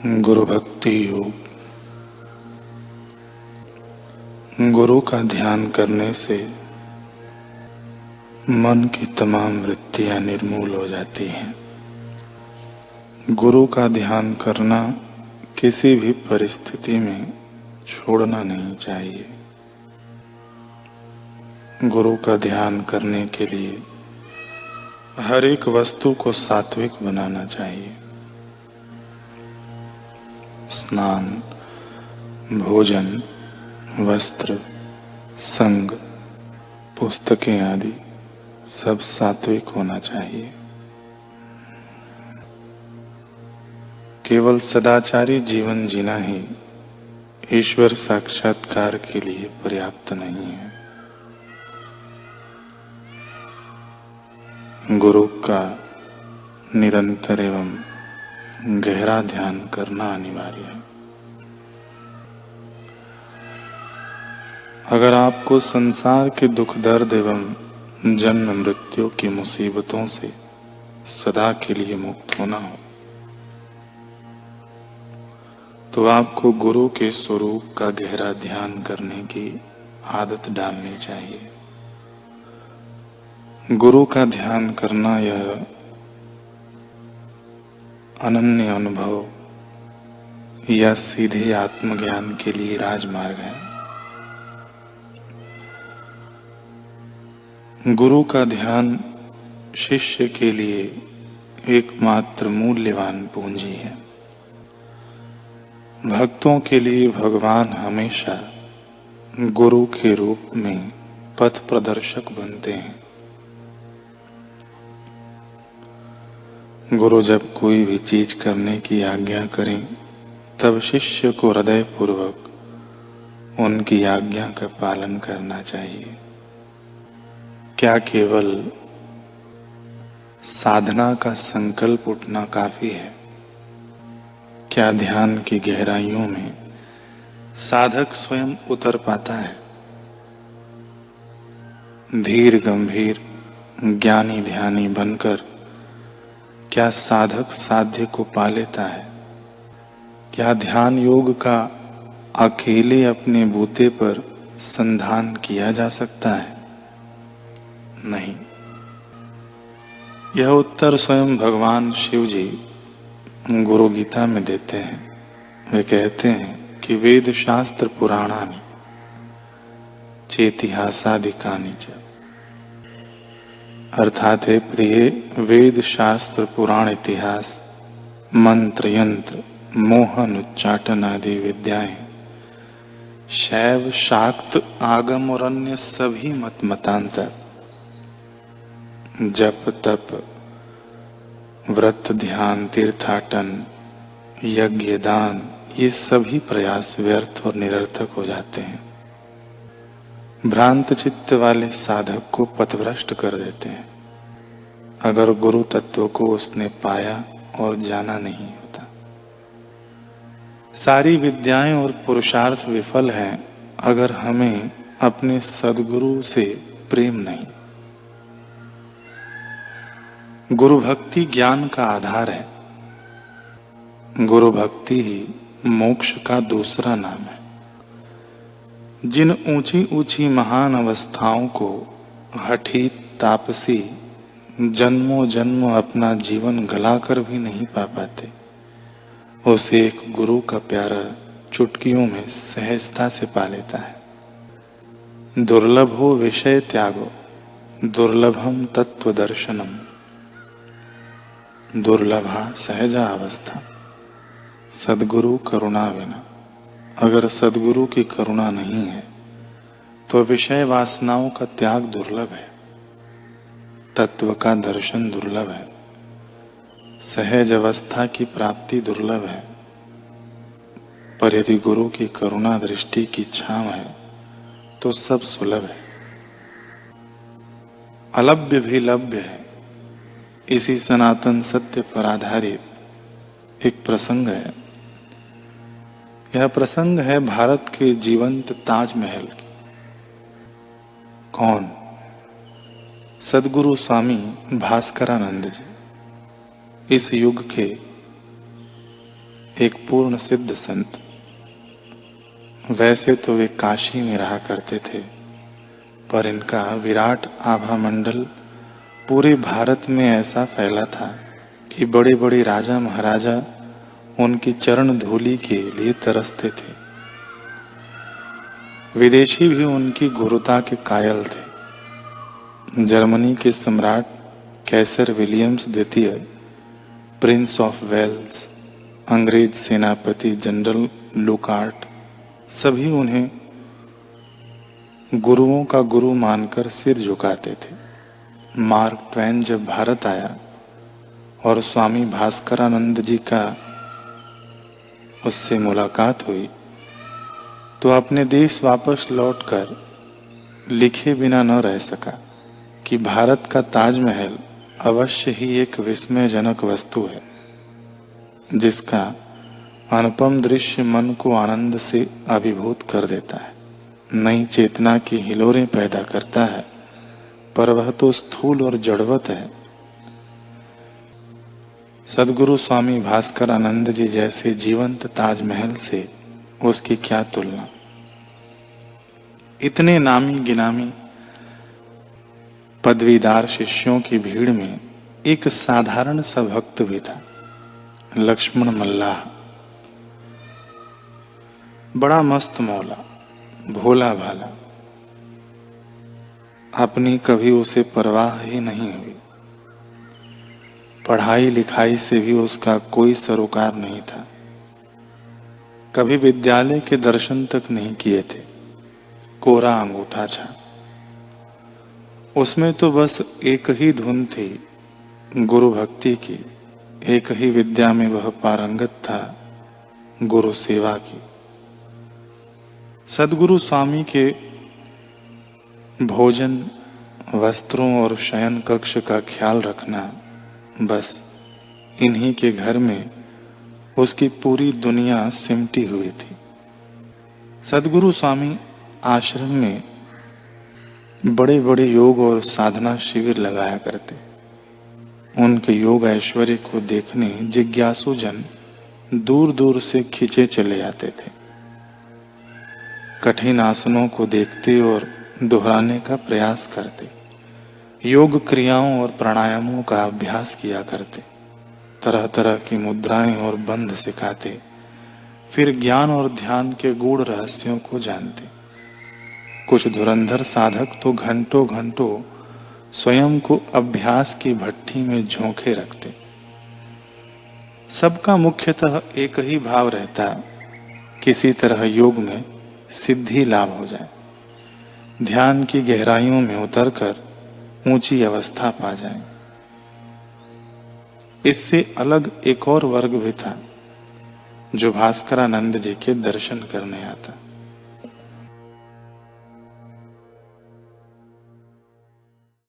गुरु भक्ति योग। गुरु का ध्यान करने से मन की तमाम वृत्तियां निर्मूल हो जाती हैं। गुरु का ध्यान करना किसी भी परिस्थिति में छोड़ना नहीं चाहिए। गुरु का ध्यान करने के लिए हर एक वस्तु को सात्विक बनाना चाहिए। स्नान, भोजन, वस्त्र, संग, पुस्तकें आदि सब सात्विक होना चाहिए। केवल सदाचारी जीवन जीना ही ईश्वर साक्षात्कार के लिए पर्याप्त नहीं है। गुरु का निरंतर एवं गहरा ध्यान करना अनिवार्य है। अगर आपको संसार के दुख दर्द एवं जन्म मृत्यु की मुसीबतों से सदा के लिए मुक्त होना हो तो आपको गुरु के स्वरूप का गहरा ध्यान करने की आदत डालनी चाहिए। गुरु का ध्यान करना यह अनन्य अनुभव या सीधे आत्मज्ञान के लिए राजमार्ग है। गुरु का ध्यान शिष्य के लिए एकमात्र मूल्यवान पूंजी है। भक्तों के लिए भगवान हमेशा गुरु के रूप में पथ प्रदर्शक बनते हैं। गुरु जब कोई भी चीज करने की आज्ञा करें तब शिष्य को हृदय पूर्वक उनकी आज्ञा का पालन करना चाहिए। क्या केवल साधना का संकल्प उठना काफी है? क्या ध्यान की गहराइयों में साधक स्वयं उतर पाता है? धीर गंभीर ज्ञानी ध्यानी बनकर क्या साधक साध्य को पा लेता है? क्या ध्यान योग का अकेले अपने बूते पर संधान किया जा सकता है? नहीं। यह उत्तर स्वयं भगवान शिव जी गुरु गीता में देते हैं। वे कहते हैं कि वेद शास्त्र पुराणानि चेतिहासादिकानि च, अर्थात है प्रिय, वेद शास्त्र पुराण इतिहास मंत्र यंत्र मोहन उच्चाटन आदि विद्याएं शैव शाक्त आगम और अन्य सभी मत मतांतर जप तप व्रत ध्यान तीर्थाटन यज्ञ दान ये सभी प्रयास व्यर्थ और निरर्थक हो जाते हैं। भ्रांत चित्त वाले साधक को पथभ्रष्ट कर देते हैं अगर गुरु तत्व को उसने पाया और जाना नहीं होता। सारी विद्याएं और पुरुषार्थ विफल हैं अगर हमें अपने सद्गुरु से प्रेम नहीं। गुरु भक्ति ज्ञान का आधार है। गुरु भक्ति ही मोक्ष का दूसरा नाम है। जिन ऊंची ऊंची महान अवस्थाओं को हठी तापसी जन्मों जन्मों अपना जीवन गलाकर भी नहीं पा पाते, उसे एक गुरु का प्यारा चुटकियों में सहजता से पा लेता है। दुर्लभ हो विषय त्यागो दुर्लभम तत्व दर्शनम, दुर्लभा सहजा अवस्था सद्गुरु करुणा बिना। अगर सद्गुरु की करुणा नहीं है तो विषय वासनाओं का त्याग दुर्लभ है, तत्व का दर्शन दुर्लभ है, सहज अवस्था की प्राप्ति दुर्लभ है। पर यदि गुरु की करुणा दृष्टि की छांव है तो सब सुलभ है। अलभ्य भी लभ्य है। इसी सनातन सत्य पर आधारित एक प्रसंग है। यह प्रसंग है भारत के जीवंत ताजमहल की। कौन? सद्गुरु स्वामी भास्करानंद जी। इस युग के एक पूर्ण सिद्ध संत। वैसे तो वे काशी में रहा करते थे, पर इनका विराट आभा मंडल पूरे भारत में ऐसा फैला था कि बड़े बड़े राजा महाराजा उनकी चरण धूलि के लिए तरसते थे। विदेशी भी उनकी गुरुता के कायल थे। जर्मनी के सम्राट कैसर विलियम्स द्वितीय, प्रिंस ऑफ वेल्स, अंग्रेज सेनापति जनरल लुकार्ट, सभी उन्हें गुरुओं का गुरु मानकर सिर झुकाते थे। मार्क ट्वेन जब भारत आया और स्वामी भास्करानंद जी का उससे मुलाकात हुई तो अपने देश वापस लौटकर लिखे बिना न रह सका कि भारत का ताजमहल अवश्य ही एक विस्मयजनक वस्तु है, जिसका अनुपम दृश्य मन को आनंद से अभिभूत कर देता है, नई चेतना की हिलोरें पैदा करता है, पर वह तो स्थूल और जड़वत है। सद्गुरु स्वामी भास्करानंद जी जैसे जीवंत ताजमहल से उसकी क्या तुलना। इतने नामी गिनामी पदवीदार शिष्यों की भीड़ में एक साधारण सा भक्त भी था, लक्ष्मण मल्लाह। बड़ा मस्त मौला, भोला भाला, अपनी कभी उसे परवाह ही नहीं हुई। पढ़ाई लिखाई से भी उसका कोई सरोकार नहीं था। कभी विद्यालय के दर्शन तक नहीं किए थे। कोरा अंगूठा था। उसमें तो बस एक ही धुन थी, गुरु भक्ति की। एक ही विद्या में वह पारंगत था, गुरु सेवा की। सद्गुरु स्वामी के भोजन, वस्त्रों और शयन कक्ष का ख्याल रखना, बस इन्हीं के घर में उसकी पूरी दुनिया सिमटी हुई थी। सद्गुरु स्वामी आश्रम में बड़े बड़े योग और साधना शिविर लगाया करते। उनके योग ऐश्वर्य को देखने जिज्ञासु जन दूर दूर से खिंचे चले आते थे। कठिन आसनों को देखते और दोहराने का प्रयास करते, योग क्रियाओं और प्राणायामों का अभ्यास किया करते, तरह तरह की मुद्राएं और बंध सिखाते, फिर ज्ञान और ध्यान के गूढ़ रहस्यों को जानते। कुछ धुरंधर साधक तो घंटों घंटों स्वयं को अभ्यास की भट्ठी में झोंके रखते। सबका मुख्यतः एक ही भाव रहता, किसी तरह योग में सिद्धि लाभ हो जाए, ध्यान की गहराइयों में उतरकर ऊंची अवस्था पा जाए। इससे अलग एक और वर्ग भी था जो भास्करानंद जी के दर्शन करने आता।